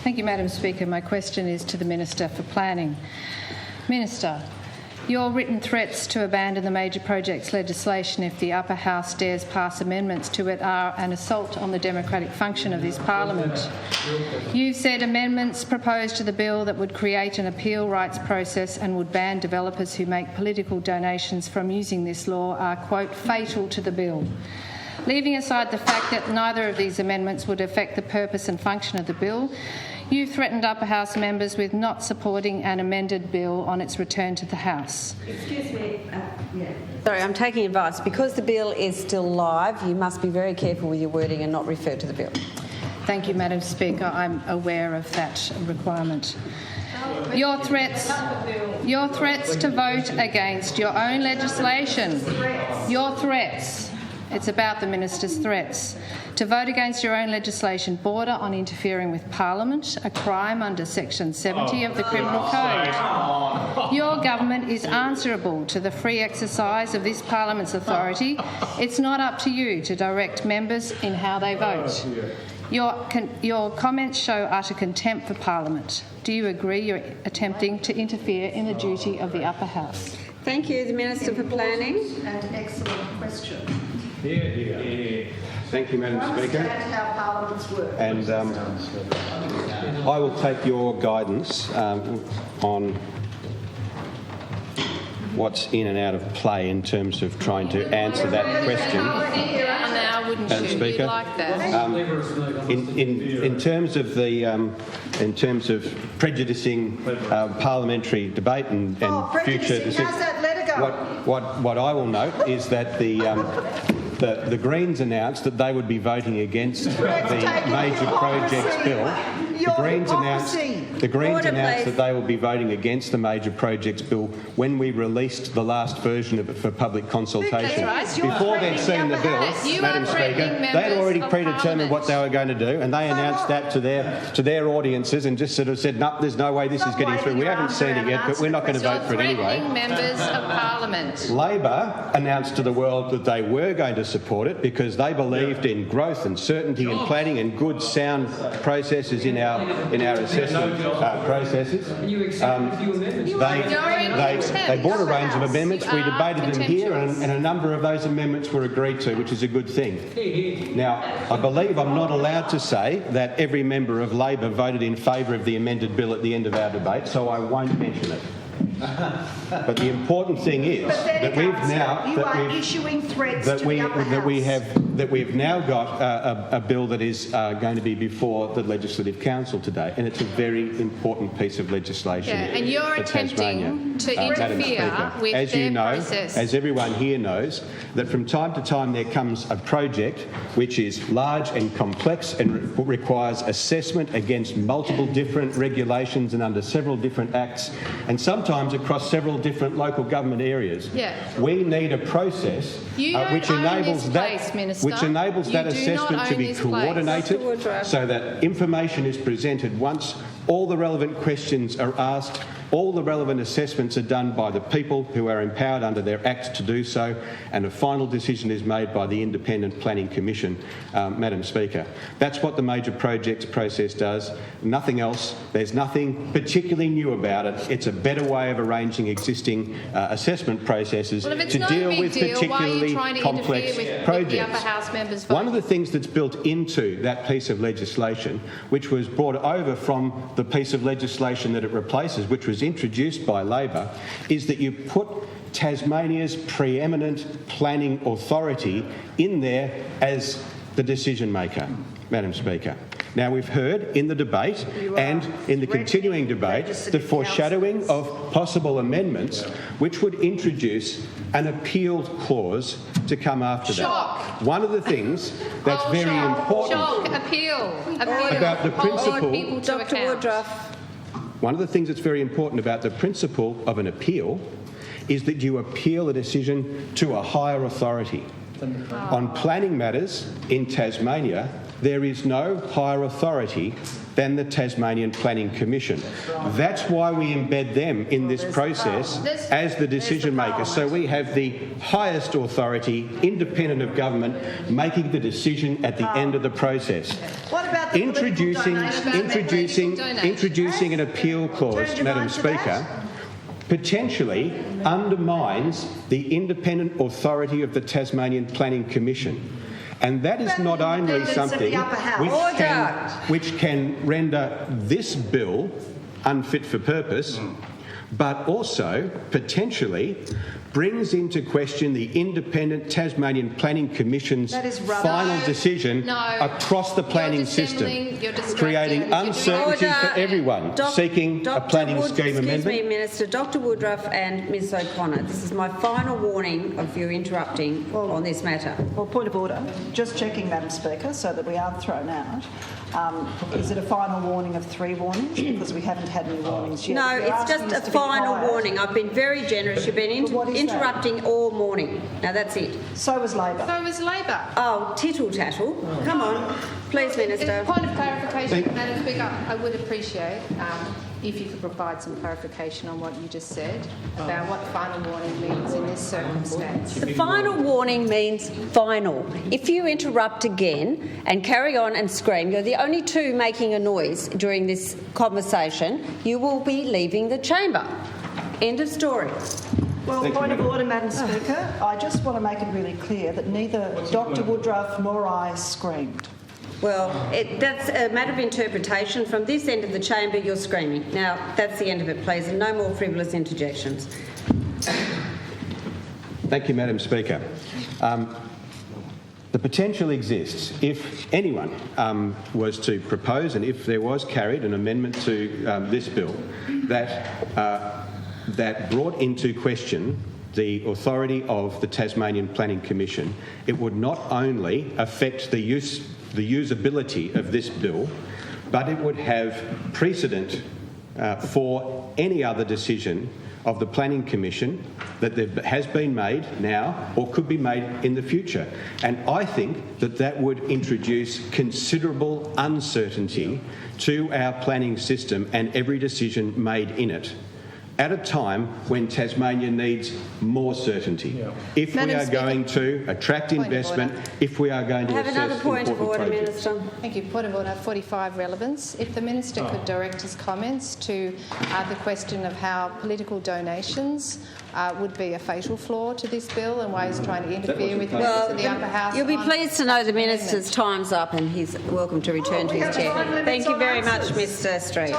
Thank you, Madam Speaker. My question is to the Minister for Planning. Minister, your written threats to abandon the major projects legislation if the upper house dares pass amendments to it are an assault on the democratic function of this parliament. You've said amendments proposed to the bill that would create an appeal rights process and would ban developers who make political donations from using this law are, quote, fatal to the bill. Leaving aside the fact that neither of these amendments would affect the purpose and function of the bill, you threatened upper house members with not supporting an amended bill on its return to the House. Excuse me. Sorry, I'm taking advice. Because the bill is still live, you must be very careful with your wording and not refer to the bill. Thank you, Madam Speaker. I'm aware of that requirement. Your threats to vote against your own legislation. Your threats. It's about the Minister's threats. To vote against your own legislation border on interfering with Parliament, a crime under Section 70 of the Criminal Code. Your government is answerable to the free exercise of this Parliament's authority. It's not up to you to direct members in how they vote. Your comments show utter contempt for Parliament. Do you agree you're attempting to interfere in the duty of the upper house? Thank you. The Minister for Planning. An excellent question. Thank you, Madam Speaker. Understand how parliaments work. And I will take your guidance on what's in and out of play in terms of trying to answer that question. Now, wouldn't Madam you? Speaker, You'd like that. in terms of the in terms of prejudicing parliamentary debate and future decisions, what I will note is that the Greens announced that they would be voting against the major projects bill. The Greens announced that they will be voting against the major projects bill when we released the last version of it for public consultation. Before they'd seen the bill, Madam Speaker, they had already predetermined what they were going to do, and they announced that to their audiences and just sort of said, no, there's no way this is getting through. We haven't seen it yet, but we're not going to vote for it anyway. Members of Parliament. Labor announced to the world that they were going to support it because they believed in growth and certainty and planning and good, sound processes in our assessment processes. They brought a range of amendments. We debated them here, and a number of those amendments were agreed to, which is a good thing. Now, I believe I'm not allowed to say that every member of Labor voted in favour of the amended bill at the end of our debate, so I won't mention it. But the important thing is that we've now got a bill that is going to be before the Legislative Council today, and it's a very important piece of legislation. Yeah, and you're attempting to interfere with as their you know, process. as everyone here knows, that from time to time there comes a project which is large and complex and requires assessment against multiple different regulations and under several different acts, and sometimes across several different local government areas. Yeah. We need a process which enables that assessment to be coordinated so that information is presented once all the relevant questions are asked, all the relevant assessments are done by the people who are empowered under their acts to do so, and a final decision is made by the Independent Planning Commission, Madam Speaker. That's what the major projects process does. Nothing else. There's nothing particularly new about it. It's a better way of arranging existing assessment processes to deal with particularly complex projects. One of the things that's built into that piece of legislation, which was brought over from the piece of legislation that it replaces, which was introduced by Labor, is that you put Tasmania's preeminent planning authority in there as the decision maker, Madam Speaker. Now, we've heard in the debate and in the continuing debate the foreshadowing of possible amendments which would introduce an appeal clause to come after that. One of the things that's very important about the principle, Dr. Woodruff. One of the things that's very important about the principle of an appeal is that you appeal a decision to a higher authority. On planning matters in Tasmania, there is no higher authority than the Tasmanian Planning Commission. That's why we embed them in this process as the decision maker. So we have the highest authority, independent of government, making the decision at the end of the process. What about the Introducing an appeal clause, Madam Speaker, potentially undermines the independent authority of the Tasmanian Planning Commission. And that is not only something which can render this bill unfit for purpose, but also potentially brings into question the independent Tasmanian Planning Commission's final decision across the planning system, creating uncertainty for everyone seeking a planning scheme amendment. Excuse me, Minister. Dr Woodruff and Ms O'Connor, this is my final warning of you interrupting on this matter. Well, point of order. Just checking, Madam Speaker, so that we aren't thrown out. Is it a final warning of 3 warnings? Because we haven't had any warnings yet. No, it's just a final warning. I've been very generous. You've been interrupting all morning. Now, that's it. So was Labor. So was Labor. Oh, tittle-tattle. Come on. Please, Minister. Point of clarification, Madam Speaker, I would appreciate if you could provide some clarification on what you just said about what final warning means in this circumstance. The final warning means final. If you interrupt again and carry on and scream, you're the only two making a noise during this conversation, you will be leaving the chamber. End of story. Well, point of order, Madam Speaker. I just want to make it really clear that neither Dr Woodruff nor I screamed. Well, that's a matter of interpretation. From this end of the chamber, you're screaming. Now, that's the end of it, please, and no more frivolous interjections. Thank you, Madam Speaker. The potential exists if anyone was to propose, and if there was carried an amendment to this bill that brought into question the authority of the Tasmanian Planning Commission, it would not only affect the usability of this bill, but it would have precedent for any other decision of the Planning Commission that has been made now or could be made in the future. And I think that would introduce considerable uncertainty to our planning system and every decision made in it, at a time when Tasmania needs more certainty. If we are going to attract investment, if we are going to have another point of order, Minister. Thank you. Point of order 45, relevance. If the Minister could direct his comments to the question of how political donations would be a fatal flaw to this bill and why he's trying to interfere with members of the upper house. You'll be pleased to know the Minister's time's up and he's welcome to return to his chair. Thank you very much, Mr Street.